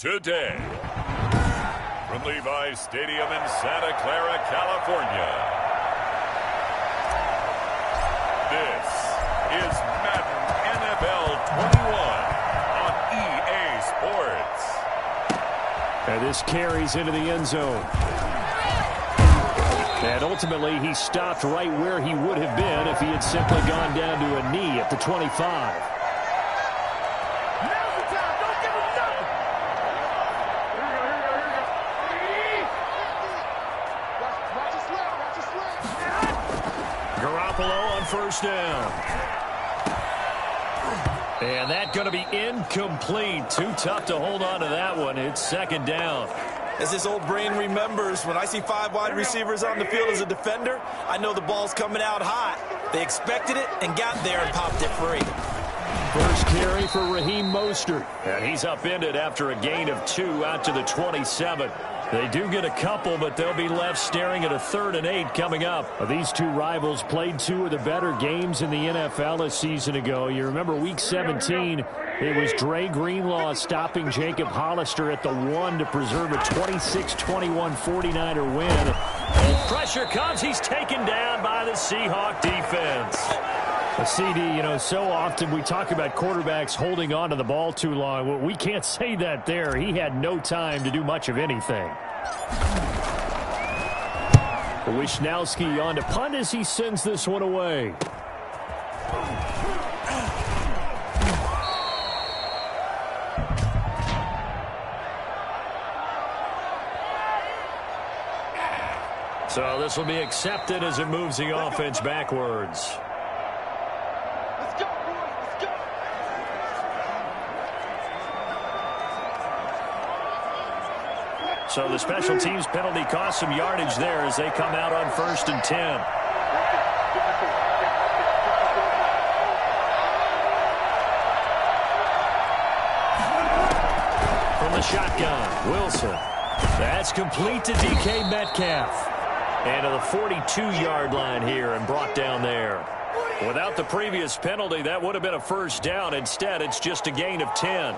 today. From Levi's Stadium in Santa Clara, California, this is Madden NFL 21 on EA Sports. And this carries into the end zone. And ultimately, he stopped right where he would have been if he had simply gone down to a knee at the 25. Garoppolo on first down. And that's going to be incomplete. Too tough to hold on to that one. It's second down. As this old brain remembers, when I see 5 wide receivers on the field as a defender, I know the ball's coming out hot. They expected it and got there and popped it free. First carry for Raheem Mostert. And he's upended after a gain of 2 out to the 27. They do get a couple, but they'll be left staring at a 3rd and 8 coming up. These two rivals played 2 of the better games in the NFL a season ago. You remember Week 17, it was Dre Greenlaw stopping Jacob Hollister at the 1 to preserve a 26-21 49er win. And pressure comes. He's taken down by the Seahawk defense. A CD, so often we talk about quarterbacks holding on to the ball too long. Well, we can't say that there. He had no time to do much of anything. Wishnowski on to punt as he sends this one away. So this will be accepted as it moves the offense backwards. So the special teams penalty cost some yardage there as they come out on 1st and 10. From the shotgun, Wilson. That's complete to DK Metcalf. And to the 42-yard line here and brought down there. Without the previous penalty, that would have been a first down. Instead, it's just a gain of 10.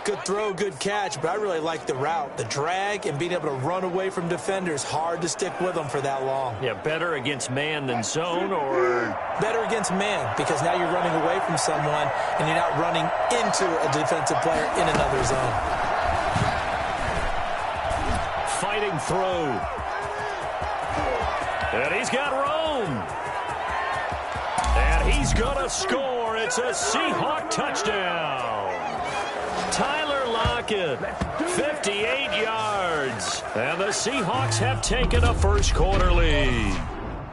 Good throw, good catch, but I really like the route. The drag and being able to run away from defenders, hard to stick with them for that long. Yeah, better against man than zone, or? Better against man, because now you're running away from someone and you're not running into a defensive player in another zone. Fighting through. And he's got Rome. And he's going to score. It's a Seahawk touchdown. Tyler Lockett, 58 yards. And the Seahawks have taken a first-quarter lead.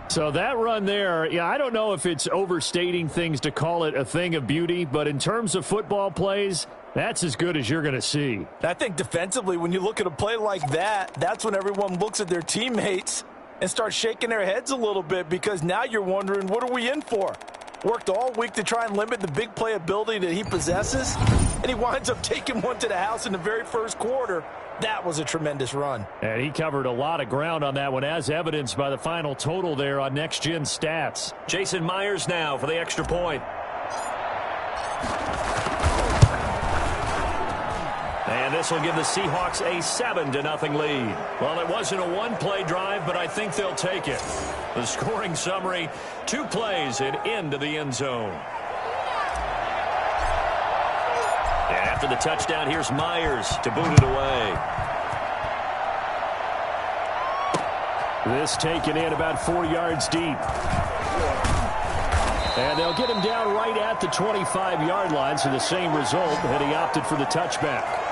So that run there, I don't know if it's overstating things to call it a thing of beauty, but in terms of football plays, that's as good as you're going to see. I think defensively, when you look at a play like that, that's when everyone looks at their teammates and starts shaking their heads a little bit, because now you're wondering, what are we in for? Worked all week to try and limit the big playability that he possesses, and he winds up taking one to the house in the very first quarter. That was a tremendous run. And he covered a lot of ground on that one, as evidenced by the final total there on Next Gen Stats. Jason Myers now for the extra point. And this will give the Seahawks a 7-0 lead. Well, it wasn't a one-play drive, but I think they'll take it. The scoring summary, 2 plays and into the end zone. And after the touchdown, here's Myers to boot it away. This taken in about 4 yards deep. And they'll get him down right at the 25-yard line, so the same result, and he opted for the touchback.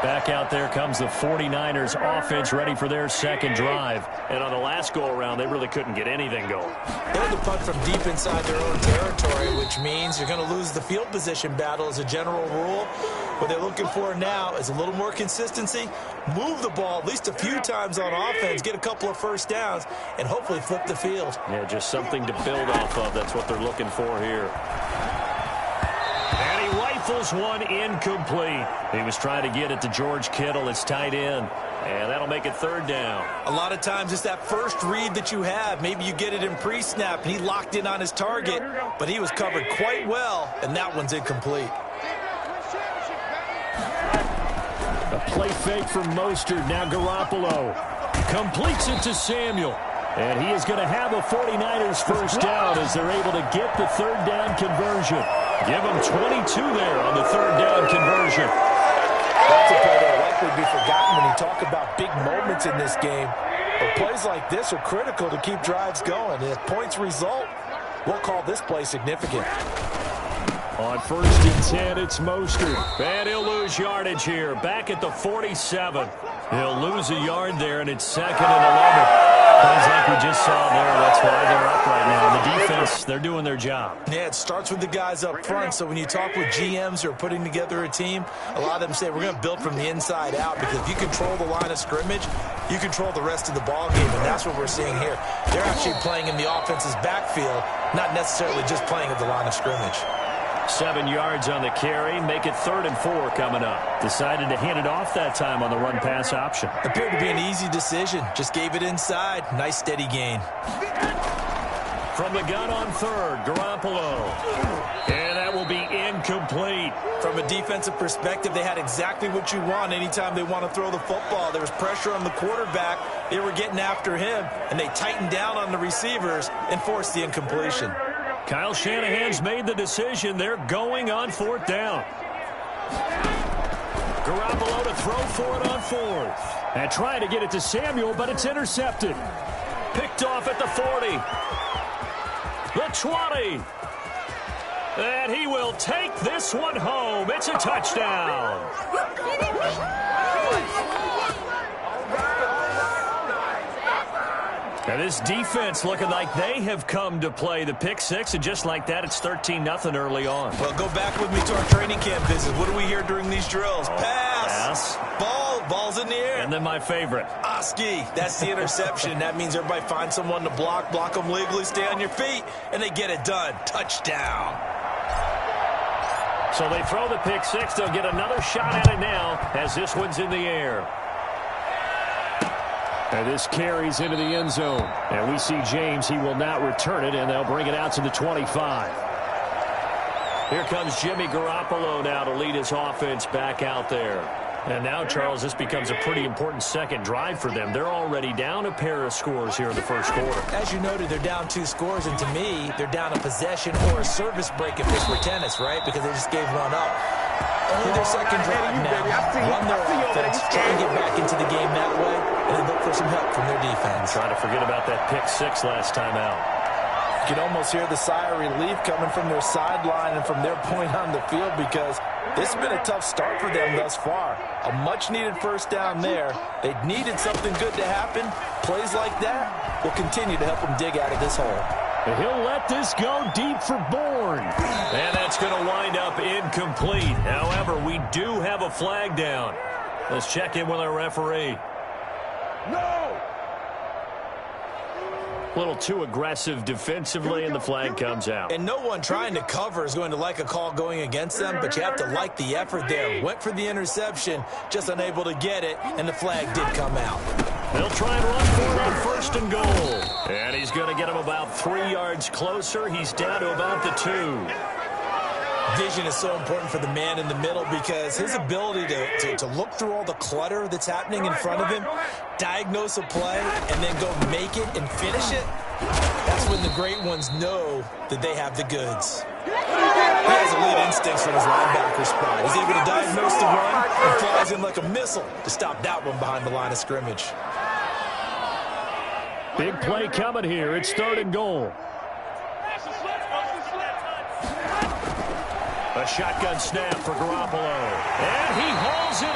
Back out there comes the 49ers offense, ready for their second drive. And on the last go-around, they really couldn't get anything going. They had to punt from deep inside their own territory, which means you're going to lose the field position battle as a general rule. What they're looking for now is a little more consistency, move the ball at least a few times on offense, get a couple of first downs, and hopefully flip the field. Yeah, just something to build off of. That's what they're looking for here. And he rifles one incomplete. He was trying to get it to George Kittle, his tight end. And that'll make it 3rd down. A lot of times it's that first read that you have. Maybe you get it in pre-snap, and he locked in on his target. But he was covered quite well, and that one's incomplete. fake from Mostert. Now Garoppolo completes it to Samuel. And he is going to have a 49ers first down as they're able to get the third down conversion. Give them 22 there on the third down conversion. That's a play that will likely be forgotten when you talk about big moments in this game. But plays like this are critical to keep drives going. And if points result, we'll call this play significant. On 1st and 10, it's Mostert. And he'll lose yardage here. Back at the 47. He'll lose a yard there, and it's 2nd and 11. Plays like we just saw there. That's why they're up right now. The defense, they're doing their job. Yeah, it starts with the guys up front. So when you talk with GMs who are putting together a team, a lot of them say we're going to build from the inside out, because if you control the line of scrimmage, you control the rest of the ball game, and that's what we're seeing here. They're actually playing in the offense's backfield, not necessarily just playing at the line of scrimmage. 7 yards on the carry. Make it 3rd and 4 coming up. Decided to hand it off that time on the run-pass option. Appeared to be an easy decision. Just gave it inside. Nice steady gain. From the gun on 3rd, Garoppolo. And that will be incomplete. From a defensive perspective, they had exactly what you want anytime they want to throw the football. There was pressure on the quarterback. They were getting after him, and they tightened down on the receivers and forced the incompletion. Kyle Shanahan's made the decision. They're going on 4th down. Garoppolo to throw for it on 4th. And trying to get it to Samuel, but it's intercepted. Picked off at the 40. The 20. And he will take this one home. It's a touchdown. And this defense looking like they have come to play. The pick 6, and just like that, it's 13-0 early on. Well, go back with me to our training camp visit. What do we hear during these drills? Pass. Ball's in the air. And then my favorite. Oski. That's the interception. That means everybody finds someone to block them legally, stay on your feet, and they get it done. Touchdown. So they throw the pick 6. They'll get another shot at it now as this one's in the air. And this carries into the end zone. And we see James. He will not return it, and they'll bring it out to the 25. Here comes Jimmy Garoppolo now to lead his offense back out there. And now, Charles, this becomes a pretty important second drive for them. They're already down a pair of scores here in the first quarter. As you noted, they're down 2 scores, and to me, they're down a possession or a service break if this were tennis, right? Because they just gave one up. Only their second drive now. Run their offense, try and get back into the game that way, and then look for some help from their defense. Trying to forget about that pick 6 last time out. You can almost hear the sigh of relief coming from their sideline and from their point on the field, because this has been a tough start for them thus far. A much-needed first down there. They needed something good to happen. Plays like that will continue to help them dig out of this hole. And he'll let this go deep for Bourne. And that's going to wind up incomplete. However, we do have a flag down. Let's check in with our referee. No! A little too aggressive defensively, and the flag comes out. And no one trying to cover is going to like a call going against them, but you have to like the effort there. Went for the interception, just unable to get it, and the flag did come out. They'll try and run for it on 1st and goal. And he's going to get him about 3 yards closer. He's down to about the 2. Vision is so important for the man in the middle, because his ability to look through all the clutter that's happening in front of him, diagnose a play, and then go make it and finish it, that's when the great ones know that they have the goods. He has elite instincts from his linebacker spot. He's able to diagnose the run and flies in like a missile to stop that one behind the line of scrimmage. Big play coming here. It's 3rd and goal. A shotgun snap for Garoppolo. And he hauls it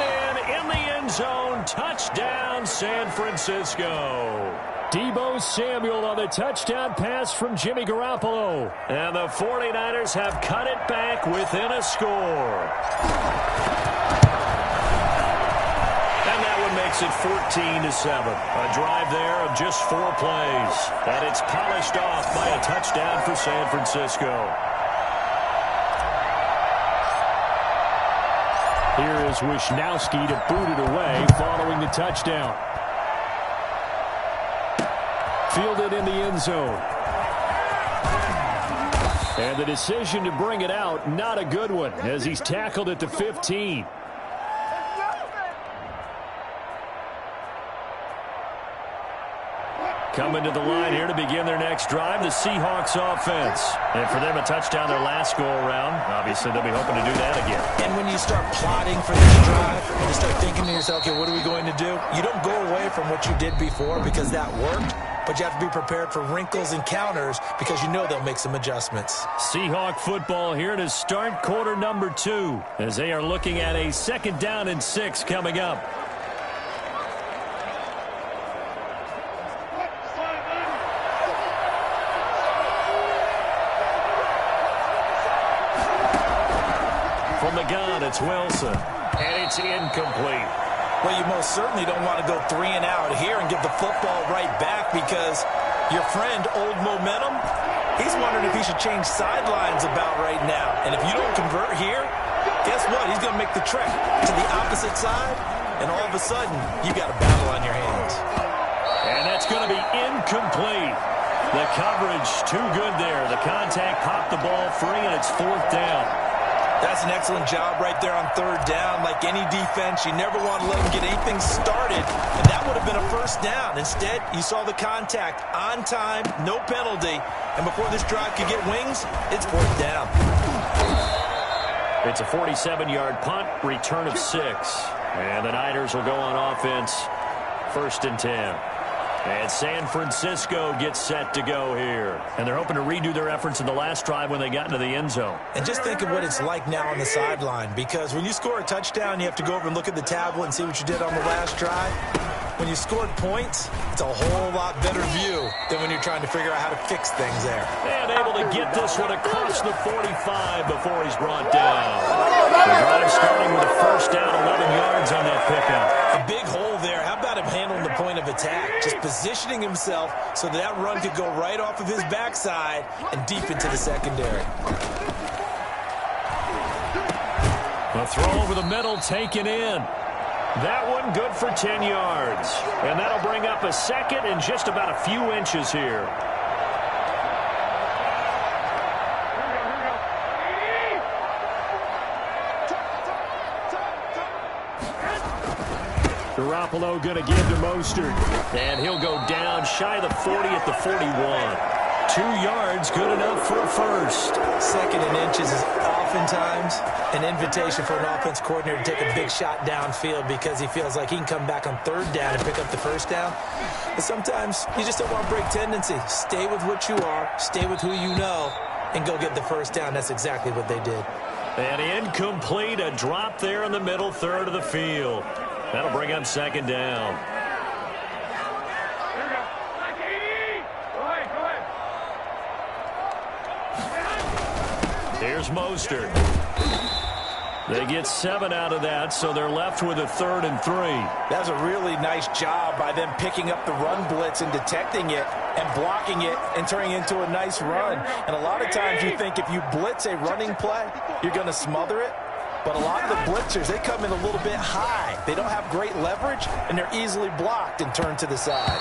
in the end zone. Touchdown, San Francisco. Deebo Samuel on the touchdown pass from Jimmy Garoppolo. And the 49ers have cut it back within a score. And that one makes it 14-7. A drive there of just 4 plays. And it's polished off by a touchdown for San Francisco. Here is Wisnowski to boot it away following the touchdown. Fielded in the end zone. And the decision to bring it out, not a good one, as he's tackled at the 15. Coming to the line here to begin their next drive, the Seahawks offense. And for them, a touchdown their last go-around. Obviously, they'll be hoping to do that again. And when you start plotting for this drive, and you start thinking to yourself, okay, what are we going to do? You don't go away from what you did before because that worked, but you have to be prepared for wrinkles and counters because you know they'll make some adjustments. Seahawk football here to start quarter number 2 as they are looking at a 2nd down and 6 coming up. From the gun, it's Wilson. And it's incomplete. Well, you most certainly don't want to go 3 and out here and give the football right back because your friend, Old Momentum, he's wondering if he should change sidelines about right now. And if you don't convert here, guess what? He's going to make the trek to the opposite side, and all of a sudden, you got a battle on your hands. And that's going to be incomplete. The coverage too good there. The contact popped the ball free, and it's 4th down. That's an excellent job right there on 3rd down. Like any defense, you never want to let them get anything started, and that would have been a 1st down. Instead, you saw the contact on time, no penalty, and before this drive could get wings, it's 4th down. It's a 47-yard punt, return of 6. And the Niners will go on offense, 1st and 10. And San Francisco gets set to go here. And they're hoping to redo their efforts in the last drive when they got into the end zone. And just think of what it's like now on the sideline, because when you score a touchdown, you have to go over and look at the tablet and see what you did on the last drive. When you scored points, it's a whole lot better view than when you're trying to figure out how to fix things there. And able to get this one across the 45 before he's brought down. The drive starting with a 1st down, 11 yards on that pickup. A big hole there. How about him handling the point of attack? Just positioning himself so that run could go right off of his backside and deep into the secondary. The throw over the middle taken in. That one good for 10 yards. And that'll bring up a 2nd and just about a few inches here. Garoppolo going to give to Mostert. And he'll go down shy of the 40 at the 41. 2 yards, good enough for a 1st. 2nd and inches is oftentimes an invitation for an offense coordinator to take a big shot downfield because he feels like he can come back on 3rd down and pick up the 1st down. But sometimes you just don't want to break tendency. Stay with what you are, stay with who you know, and go get the 1st down. That's exactly what they did. And incomplete, a drop there in the middle 3rd of the field. That'll bring up 2nd down. Here's Mostert. They get 7 out of that, so they're left with a 3rd and 3. That's a really nice job by them picking up the run blitz and detecting it and blocking it and turning it into a nice run. And a lot of times you think if you blitz a running play, you're going to smother it. But a lot of the blitzers, they come in a little bit high. They don't have great leverage, and they're easily blocked and turned to the side.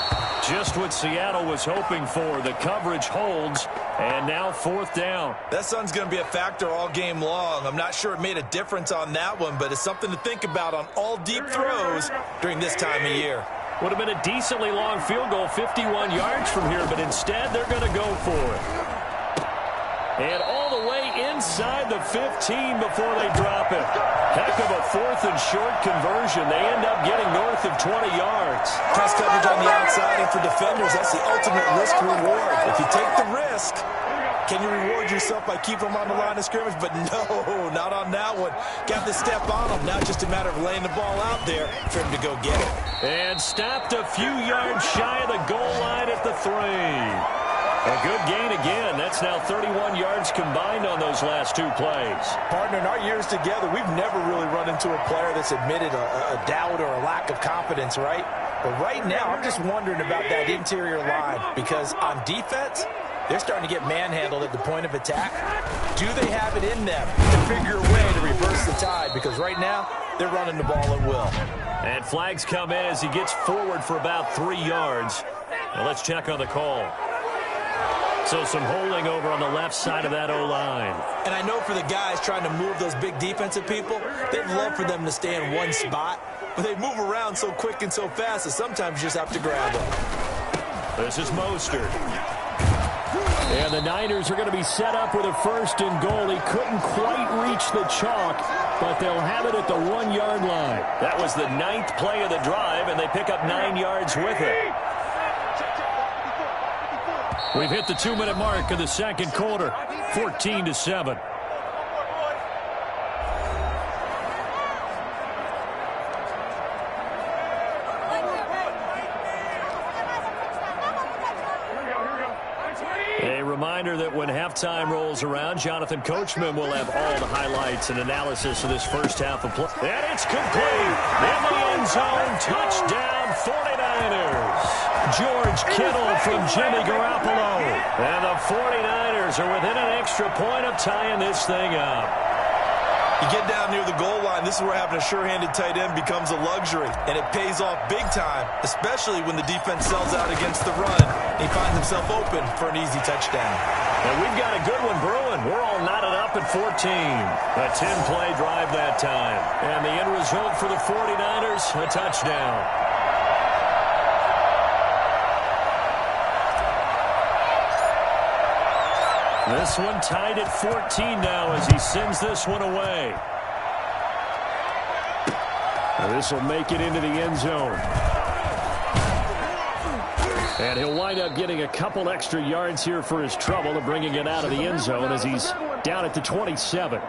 Just what Seattle was hoping for. The coverage holds, and now 4th down. That sun's going to be a factor all game long. I'm not sure it made a difference on that one, but it's something to think about on all deep throws during this time of year. Would have been a decently long field goal, 51 yards from here, but instead they're going to go for it. And all the way inside the 15 before they drop it. Heck of a 4th and short conversion. They end up getting north of 20 yards. Press coverage on the outside, and for defenders, that's the ultimate risk-reward. If you take the risk, can you reward yourself by keeping them on the line of scrimmage? But no, not on that one. Got to step on them. Now it's just a matter of laying the ball out there for him to go get it. And stopped a few yards shy of the goal line at the 3. A good gain again. That's now 31 yards combined on those last 2 plays. Partner, in our years together, we've never really run into a player that's admitted a doubt or a lack of confidence, right? But right now, I'm just wondering about that interior line because on defense, they're starting to get manhandled at the point of attack. Do they have it in them to figure a way to reverse the tide? Because right now, they're running the ball at will. And flags come in as he gets forward for about 3 yards. Now let's check on the call. So some holding over on the left side of that O-line. And I know for the guys trying to move those big defensive people, they'd love for them to stay in one spot, but they move around so quick and so fast that sometimes you just have to grab them. This is Mostert. And the Niners are going to be set up with a 1st and goal. He couldn't quite reach the chalk, but they'll have it at the 1-yard line. That was the 9th play of the drive, and they pick up 9 yards with it. We've hit the 2-minute mark of the second quarter, 14-7. A reminder that when halftime rolls around, Jonathan Coachman will have all the highlights and analysis of this first half of play. And it's complete. In the end zone, touchdown 49ers. George Kittle from Jimmy Garoppolo. And the 49ers are within an extra point of tying this thing up. You get down near the goal line, this is where having a sure-handed tight end becomes a luxury, and it pays off big time, especially when the defense sells out against the run. He finds himself open for an easy touchdown. And we've got a good one brewing. We're all knotted up at 14. A 10-play drive that time. And the end result for the 49ers, a touchdown. This one tied at 14 now as he sends this one away. Now this will make it into the end zone. And he'll wind up getting a couple extra yards here for his trouble of bringing it out of the end zone as he's down at the 27.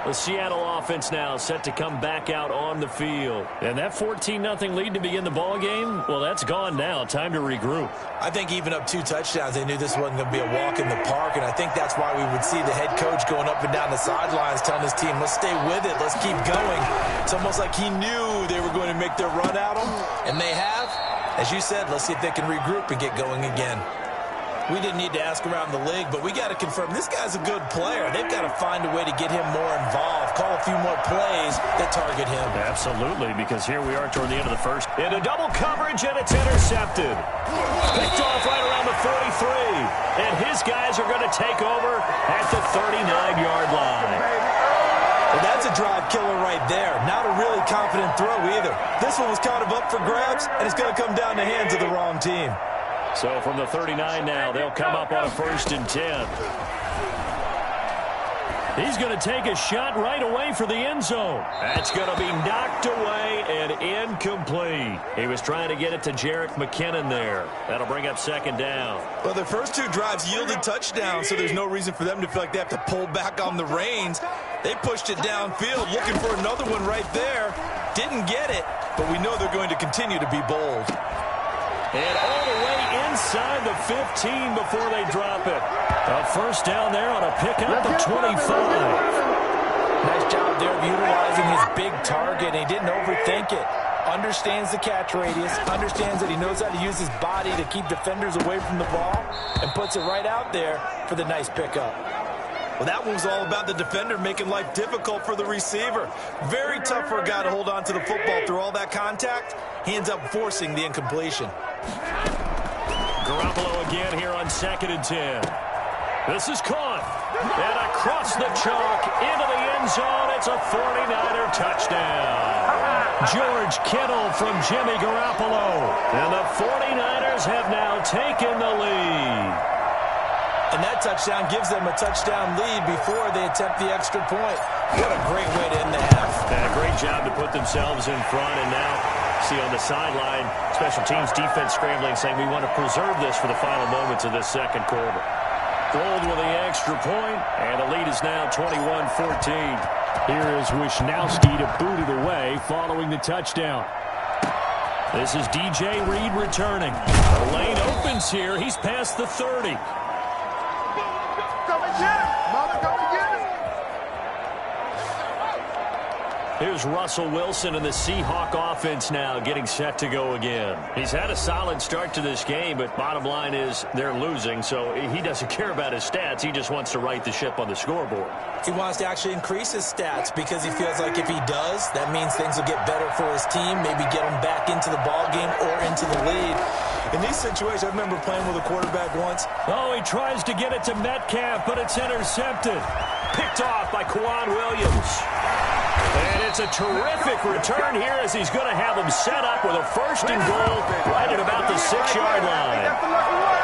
The Seattle offense now set to come back out on the field. And that 14-0 lead to begin the ball game, well, that's gone now. Time to regroup. I think even up 2 touchdowns, they knew this wasn't going to be a walk in the park, and I think that's why we would see the head coach going up and down the sidelines telling his team, let's stay with it, let's keep going. It's almost like he knew they were going to make their run at him, and they have. As you said, let's see if they can regroup and get going again. We didn't need to ask around the league, but we got to confirm this guy's a good player. They've got to find a way to get him more involved, call a few more plays that target him. Absolutely, because here we are toward the end of the first. Into double coverage, and it's intercepted. Picked off right around the 43. And his guys are going to take over at the 39-yard line. Well, that's a drive killer right there. Not a really confident throw either. This one was kind of up for grabs, and it's going to come down the hands of the wrong team. So from the 39 now, they'll come up on a 1st and 10. He's going to take a shot right away for the end zone. That's going to be knocked away and incomplete. He was trying to get it to Jerick McKinnon there. That'll bring up 2nd down. Well, their first 2 drives yielded touchdowns, so there's no reason for them to feel like they have to pull back on the reins. They pushed it downfield, looking for another one right there. Didn't get it, but we know they're going to continue to be bold. And all the way inside the 15 before they drop it. A 1st down there on a pickup of 25. Nice job there of utilizing his big target. He didn't overthink it. Understands the catch radius. Understands that he knows how to use his body to keep defenders away from the ball. And puts it right out there for the nice pickup. Well, that one was all about the defender making life difficult for the receiver. Very tough for a guy to hold on to the football through all that contact. He ends up forcing the incompletion. Garoppolo again here on 2nd and 10. This is caught. And across the chalk into the end zone. It's a 49er touchdown. George Kittle from Jimmy Garoppolo. And the 49ers have now taken the lead. And that touchdown gives them a touchdown lead before they attempt the extra point. What a great way to end the half. And a great job to put themselves in front. And now, see on the sideline, special teams defense scrambling, saying we want to preserve this for the final moments of this second quarter. Gold with the extra point, and the lead is now 21-14. Here is Wishnowsky to boot it away following the touchdown. This is DJ Reed returning. The lane opens here. He's past the 30. Here's Russell Wilson and the Seahawk offense now getting set to go again. He's had a solid start to this game, but bottom line is they're losing, so he doesn't care about his stats. He just wants to right the ship on the scoreboard. He wants to actually increase his stats because he feels like if he does, that means things will get better for his team, maybe get him back into the ball game or into the lead. In these situations, I remember playing with a quarterback once. Oh, he tries to get it to Metcalf, but it's intercepted. Picked off by Kwan Williams. And it's a terrific return here as he's going to have him set up with a first and goal right at about the 6-yard line.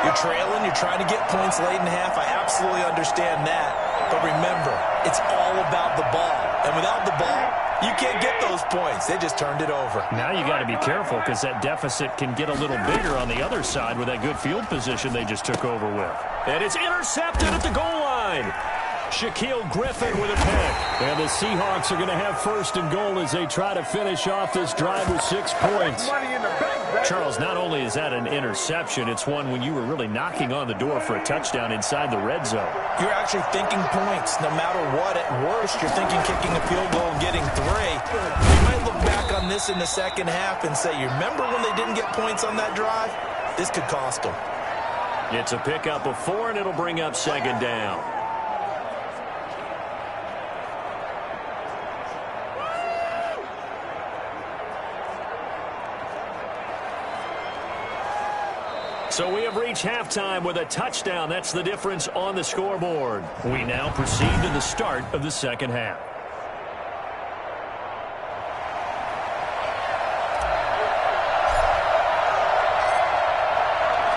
You're trailing. You're trying to get points late in half. I absolutely understand that. But remember, it's all about the ball. And without the ball, you can't get those points. They just turned it over. Now you got to be careful because that deficit can get a little bigger on the other side with that good field position they just took over with. And it's intercepted at the goal line. Shaquill Griffin with a pick. And the Seahawks are going to have first and goal as they try to finish off this drive with 6 points. Charles, not only is that an interception, it's one when you were really knocking on the door for a touchdown inside the red zone. You're actually thinking points. No matter what, at worst, you're thinking kicking a field goal and getting 3. You might look back on this in the second half and say, you remember when they didn't get points on that drive? This could cost them. It's a pickup of 4, and it'll bring up second down. So we have reached halftime with a touchdown. That's the difference on the scoreboard. We now proceed to the start of the second half.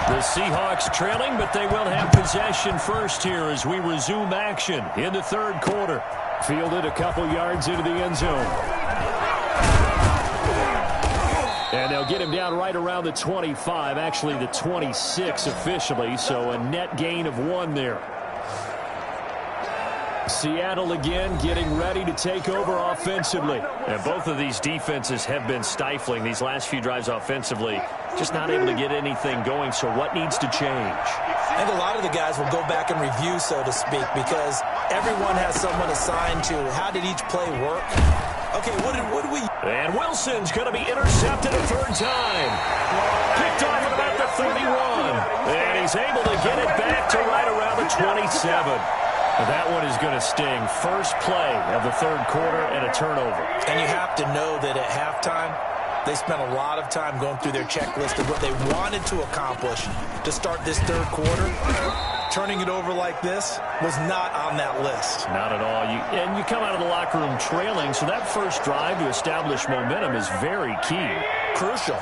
The Seahawks trailing, but they will have possession first here as we resume action in the third quarter. Fielded a couple yards into the end zone. And they'll get him down right around the 25, actually the 26 officially, so a net gain of 1 there. Seattle again getting ready to take over offensively. And both of these defenses have been stifling these last few drives offensively. Just not able to get anything going, so what needs to change? I think a lot of the guys will go back and review, so to speak, because everyone has someone assigned to how did each play work. Okay, what did we... And Wilson's going to be intercepted a 3rd time. Picked off at about the 31. And he's able to get it back to right around the 27. That one is going to sting. First play of the third quarter and a turnover. And you have to know that at halftime, they spent a lot of time going through their checklist of what they wanted to accomplish to start this third quarter. Turning it over like this was not on that list. Not at all. And you come out of the locker room trailing, so that first drive to establish momentum is very key. Crucial.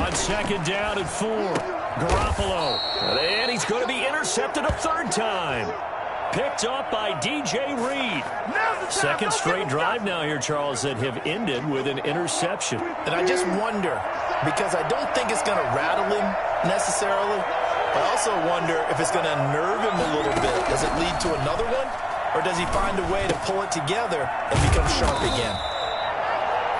On second down and 4, Garoppolo. And he's going to be intercepted a 3rd time. Picked up by DJ Reed. Second straight drive now here, Charles, that have ended with an interception. And I just wonder, because I don't think it's going to rattle him necessarily, but I also wonder if it's going to nerve him a little bit. Does it lead to another one? Or does he find a way to pull it together and become sharp again?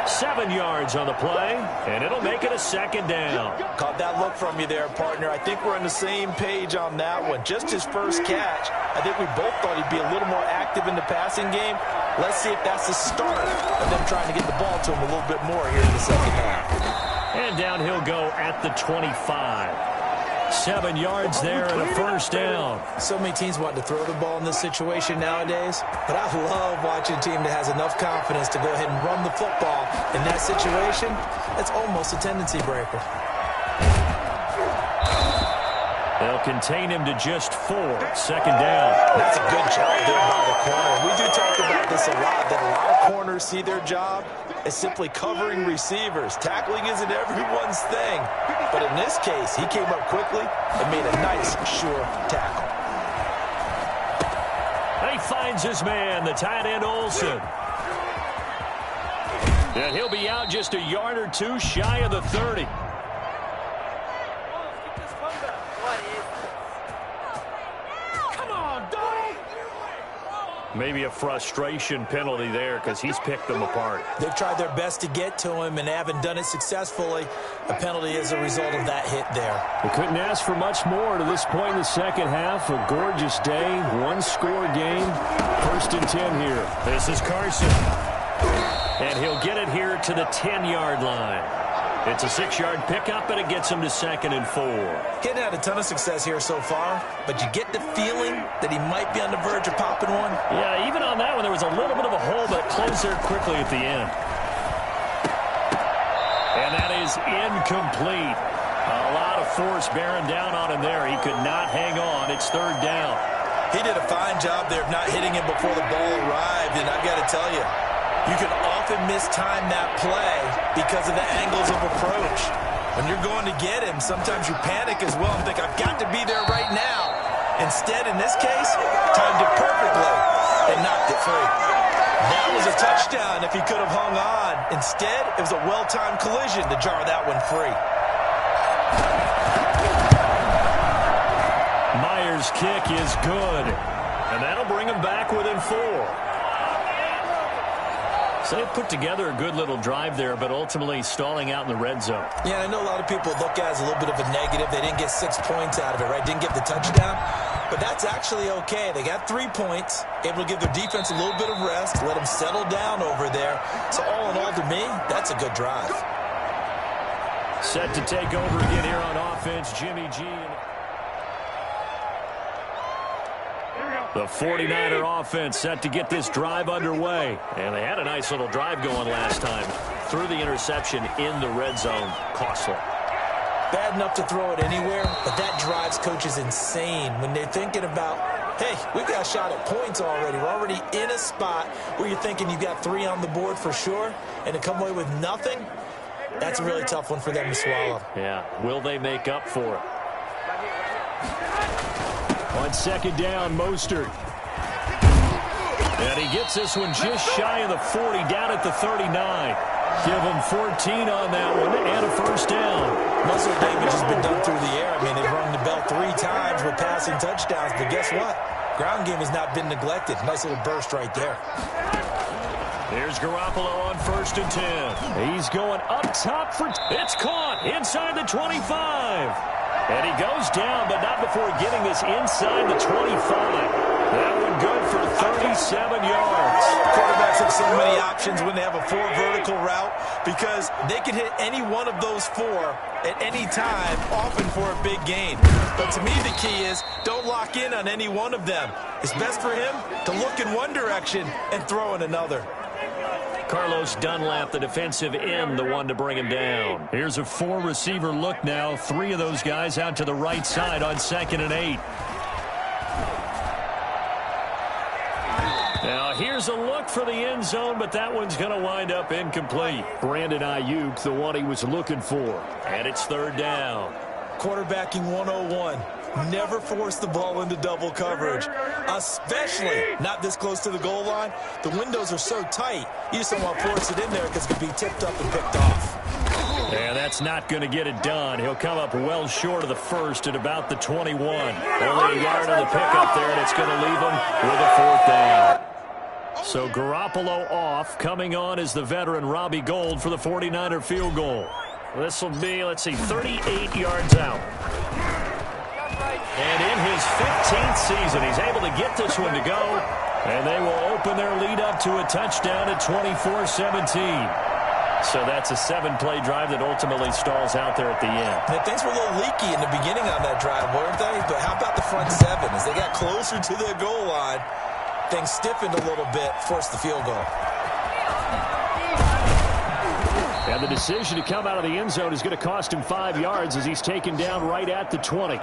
7 yards on the play, and it'll make it a second down. Caught that look from you there, partner. I think we're on the same page on that one. Just his first catch. I think we both thought he'd be a little more active in the passing game. Let's see if that's the start of them trying to get the ball to him a little bit more here in the second half. And down he'll go at the 25. 7 yards there and a first down. So many teams want to throw the ball in this situation nowadays, but I love watching a team that has enough confidence to go ahead and run the football. In that situation, it's almost a tendency breaker. They'll contain him to just 4. Second down. That's a good job there by the corner. We do talk about this a lot, that a lot of corners see their job as simply covering receivers. Tackling isn't everyone's thing. But in this case, he came up quickly and made a nice, sure tackle. He finds his man, the tight end Olsen. And he'll be out just a yard or 2 shy of the 30. Maybe a frustration penalty there because he's picked them apart. They've tried their best to get to him and haven't done it successfully. A penalty is a result of that hit there. We couldn't ask for much more to this point in the second half. A gorgeous day, 1-score game. 1st and 10 here. This is Carson. And he'll get it here to the 10-yard line. It's a 6-yard pickup, and it gets him to 2nd and 4. Getting had a ton of success here so far, but you get the feeling that he might be on the verge of popping one. Yeah, even on that one, there was a little bit of a hole, but it closed there quickly at the end. And that is incomplete. A lot of force bearing down on him there. He could not hang on. It's 3rd down. He did a fine job there of not hitting him before the ball arrived, and I've got to tell you, you can often mistime that play because of the angles of approach. When you're going to get him, sometimes you panic as well and think, I've got to be there right now. Instead, in this case, timed it perfectly and knocked it free. That was a touchdown if he could have hung on. Instead, it was a well-timed collision to jar that one free. Myers' kick is good, and that'll bring him back within 4. So they put together a good little drive there, but ultimately stalling out in the red zone. Yeah, I know a lot of people look at it as a little bit of a negative. They didn't get 6 points out of it, right? Didn't get the touchdown. But that's actually okay. They got 3 points, able to give their defense a little bit of rest, let them settle down over there. So all in all, to me, that's a good drive. Set to take over again here on offense, Jimmy G. The 49er offense set to get this drive underway. And they had a nice little drive going last time. Threw the interception in the red zone. Costly. Bad enough to throw it anywhere, but that drives coaches insane when they're thinking about, hey, we've got a shot at points already. We're already in a spot where you're thinking you've got 3 on the board for sure, and to come away with nothing, that's a really tough one for them to swallow. Yeah, will they make up for it? On second down, Mostert. And he gets this one just shy of the 40, down at the 39. Give him 14 on that one and a first down. Muscle damage has been done through the air. I mean, they've rung the bell 3 times with passing touchdowns, but guess what? Ground game has not been neglected. Nice little burst right there. There's Garoppolo on 1st and 10. He's going up top for... It's caught inside the 25. And he goes down, but not before getting this inside the 25. That one good for 37 yards. Quarterbacks have so many options when they have a 4 vertical route because they can hit any one of those 4 at any time, often for a big gain. But to me, the key is don't lock in on any one of them. It's best for him to look in one direction and throw in another. Carlos Dunlap, the defensive end, the one to bring him down. Here's a 4-receiver look now. 3 of those guys out to the right side on 2nd and 8. Now, here's a look for the end zone, but that one's going to wind up incomplete. Brandon Ayuk, the one he was looking for. And it's 3rd down. Quarterbacking 101. Never force the ball into double coverage, especially not this close to the goal line. The windows are so tight, you just don't want to force it in there because it could be tipped up and picked off. And that's not going to get it done. He'll come up well short of the first at about the 21. Only a yard on the pickup there, and it's going to leave him with a 4th down. So Garoppolo off. Coming on is the veteran Robbie Gould for the 49er field goal. This will be, let's see, 38 yards out. And in his 15th season, he's able to get this one to go. And they will open their lead up to a touchdown at 24-17. So that's a 7-play drive that ultimately stalls out there at the end. And things were a little leaky in the beginning on that drive, weren't they? But how about the front 7? As they got closer to the goal line, things stiffened a little bit, forced the field goal. And the decision to come out of the end zone is going to cost him 5 yards as he's taken down right at the 20.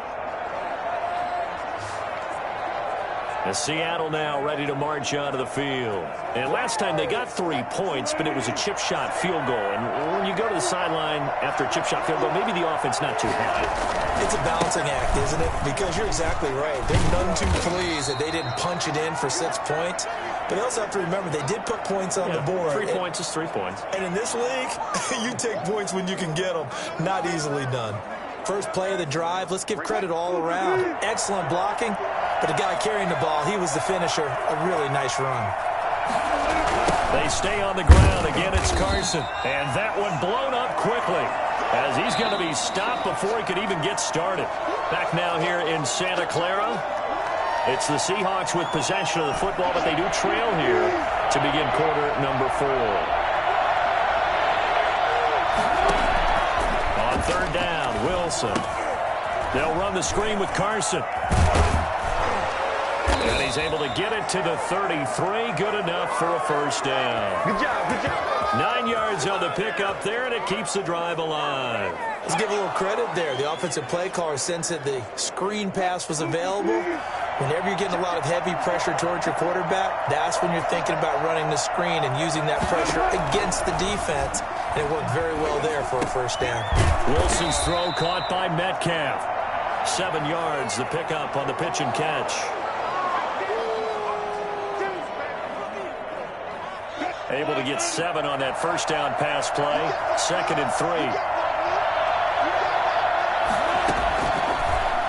And Seattle now ready to march onto the field. And last time they got 3 points, but it was a chip shot field goal. And when you go to the sideline after a chip shot field goal, maybe the offense not too happy. It's a balancing act, isn't it? Because you're exactly right. They're none too pleased that they didn't punch it in for 6 points. But they also have to remember they did put points on the board. 3 points is 3 points. And in this league, you take points when you can get them. Not easily done. First play of the drive, let's give credit all around. Excellent blocking, but the guy carrying the ball, he was the finisher. A really nice run. They stay on the ground. Again, it's Carson. And that one blown up quickly as he's going to be stopped before he could even get started. Back now here in Santa Clara. It's the Seahawks with possession of the football, but they do trail here to begin quarter number 4. On 3rd down, Wilson. They'll run the screen with Carson. And he's able to get it to the 33. Good enough for a first down. Good job, good job. 9 yards on the pickup there, and it keeps the drive alive. Let's give a little credit there. The offensive play caller sensed that the screen pass was available, Whenever you're getting a lot of heavy pressure towards your quarterback, that's when you're thinking about running the screen and using that pressure against the defense. And it worked very well there for a first down. Wilson's throw caught by Metcalf. 7 yards, the pickup on the pitch and catch. Able to get 7 on that first down pass play. 2nd and 3.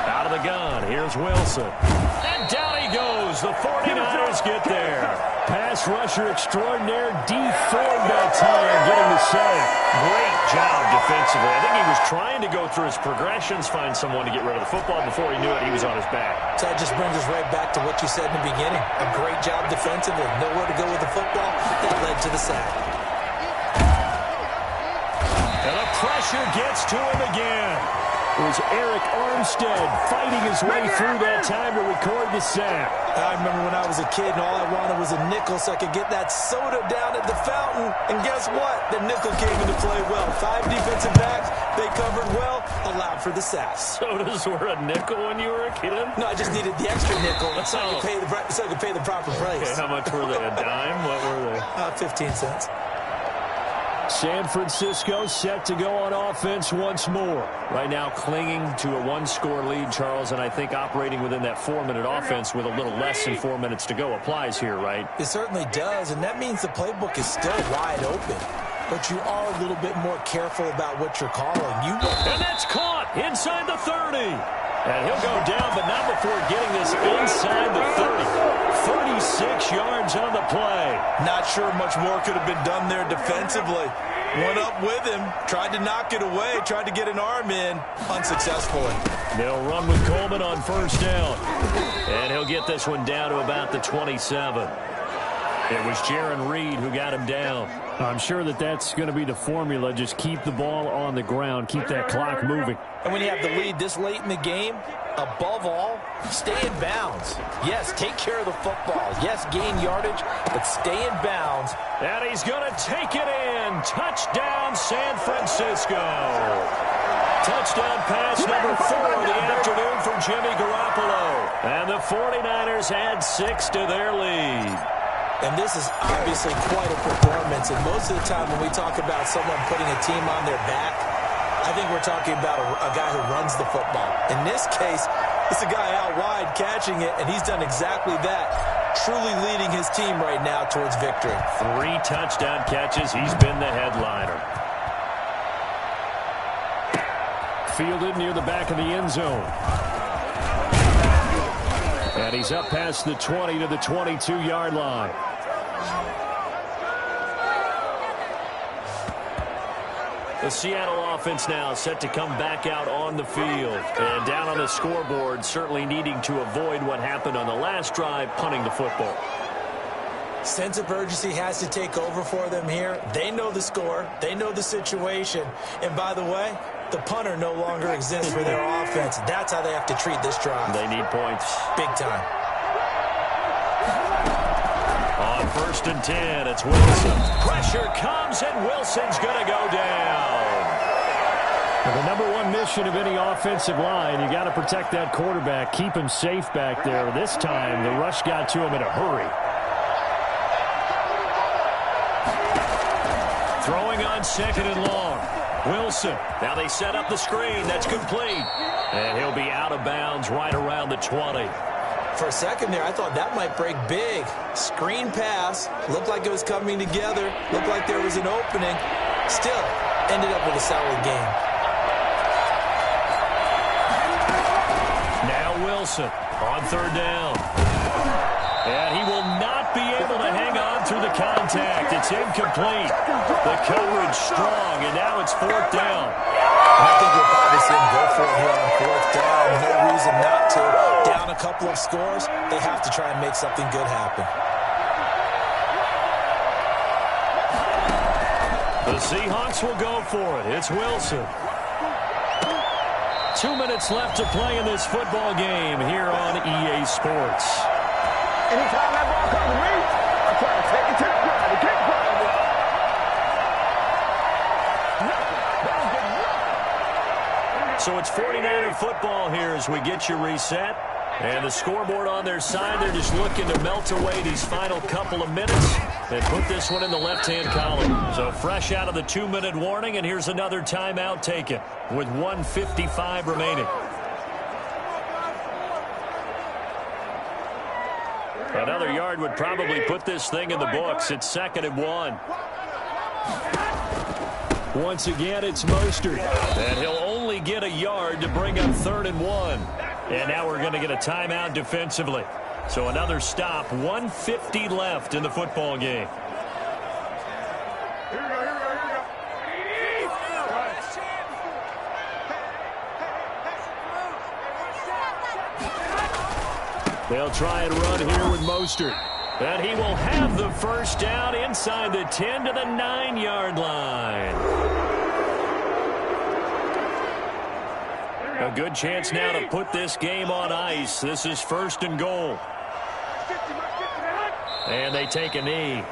Out of the gun, here's Wilson. And down he goes. The 49ers get there. Pass rusher extraordinaire, deformed that time, getting the sack. Great job defensively. I think he was trying to go through his progressions, find someone to get rid of the football. Before he knew it, he was on his back. So that just brings us right back to what you said in the beginning. A great job defensively. Nowhere to go with the football. That led to the sack. And the pressure gets to him again. It was Eric Armstead fighting his way through that time to record the sack. I remember when I was a kid and all I wanted was a nickel so I could get that soda down at the fountain. And guess what? The nickel came into play well. 5 defensive backs, they covered well, allowed for the sack. Sodas were a nickel when you were a kid? No, I just needed the extra nickel so I could pay the proper price. Okay, how much were they? A dime? What were they? 15 cents. San Francisco set to go on offense once more. Right now clinging to a 1-score lead, Charles, and I think operating within that 4-minute offense with a little less than 4 minutes to go applies here, right? It certainly does, and that means the playbook is still wide open. But you are a little bit more careful about what you're calling. And that's caught inside the 30. And he'll go down, but not before getting this inside the 30. 36 yards on the play. Not sure much more could have been done there defensively. Went up with him, tried to knock it away, tried to get an arm in, unsuccessfully. They'll run with Coleman on first down. And he'll get this one down to about the 27. It was Jarran Reed who got him down. I'm sure that's going to be the formula. Just keep the ball on the ground. Keep that clock moving. And when you have the lead this late in the game, above all, stay in bounds. Yes, take care of the football. Yes, gain yardage, but stay in bounds. And he's going to take it in. Touchdown, San Francisco. Touchdown pass number 4 of the afternoon from Jimmy Garoppolo. And the 49ers add 6 to their lead. And this is obviously quite a performance. And most of the time when we talk about someone putting a team on their back, I think we're talking about a guy who runs the football. In this case, it's a guy out wide catching it, and he's done exactly that, truly leading his team right now towards victory. 3 touchdown catches. He's been the headliner. Fielded near the back of the end zone. And he's up past the 20 to the 22-yard line. The Seattle offense now set to come back out on the field. And down on the scoreboard, certainly needing to avoid what happened on the last drive, punting the football. Sense of urgency has to take over for them here. They know the score. They know the situation. And by the way, the punter no longer exists for their offense. That's how they have to treat this drive. They need points. Big time. On 1st and 10, it's Wilson. Pressure comes, and Wilson's going to go down. Well, the number 1 mission of any offensive line, you got to protect that quarterback, keep him safe back there. This time, the rush got to him in a hurry. Throwing on 2nd and long. Wilson. Now they set up the screen. That's complete. And he'll be out of bounds right around the 20. For a second there, I thought that might break big. Screen pass. Looked like it was coming together. Looked like there was an opening. Still, ended up with a solid game. Now Wilson on 3rd down. And he will not be able to hang on through the contact. It's incomplete. The coverage strong, and now it's 4th down. I think we'll probably see him go for it here on 4th down. No reason not to. Down a couple of scores, they have to try and make something good happen. The Seahawks will go for it. It's Wilson. 2 minutes left to play in this football game here on EA Sports. Anytime that ball comes to me, I'm trying to take it to the ground. It can't follow me. So it's 49er football here as we get you reset. And the scoreboard on their side, they're just looking to melt away these final couple of minutes and put this one in the left-hand column. So fresh out of the 2-minute warning, and here's another timeout taken with 1:55 remaining. Another yard would probably put this thing in the books. It's 2nd and 1. Once again, it's Mostert. And he'll only get a yard to bring up 3rd and 1. And now we're going to get a timeout defensively. So another stop, 1:50 left in the football game. They'll try and run here with Mostert. And he will have the first down inside the 10 to the 9-yard line. A good chance now to put this game on ice. This is 1st and goal. And they take a knee.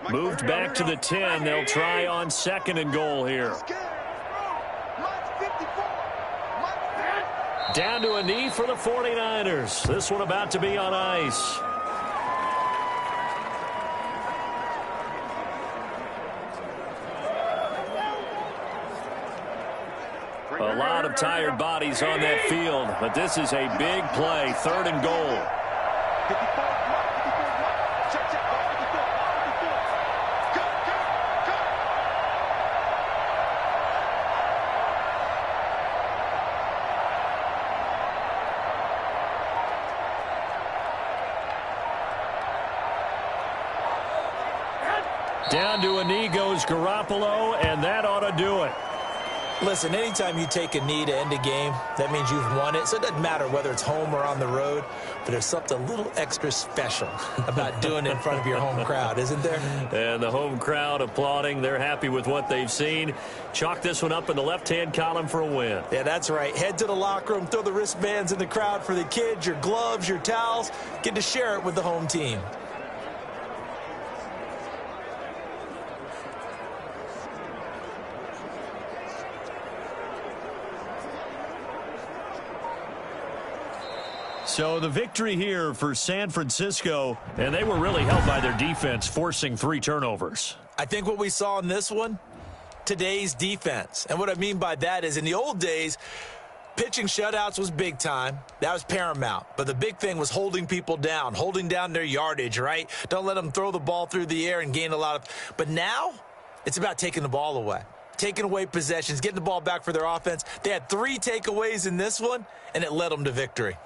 Moved back to the 10. They'll try on 2nd and goal here. Down to a knee for the 49ers. This one about to be on ice. A lot of tired bodies on that field, but this is a big play. 3rd and goal. Down to a knee goes Garoppolo, and that ought to do it. Listen, anytime you take a knee to end a game, that means you've won it. So it doesn't matter whether it's home or on the road, but there's something a little extra special about doing it in front of your home crowd, isn't there? And the home crowd applauding. They're happy with what they've seen. Chalk this one up in the left-hand column for a win. Yeah, that's right. Head to the locker room, throw the wristbands in the crowd for the kids, your gloves, your towels. Get to share it with the home team. So the victory here for San Francisco, and they were really helped by their defense, forcing 3 turnovers. I think what we saw in this one, today's defense. And what I mean by that is in the old days, pitching shutouts was big time. That was paramount. But the big thing was holding people down, holding down their yardage, right? Don't let them throw the ball through the air and gain a lot of. But now it's about taking the ball away, taking away possessions, getting the ball back for their offense. They had 3 takeaways in this one, and it led them to victory.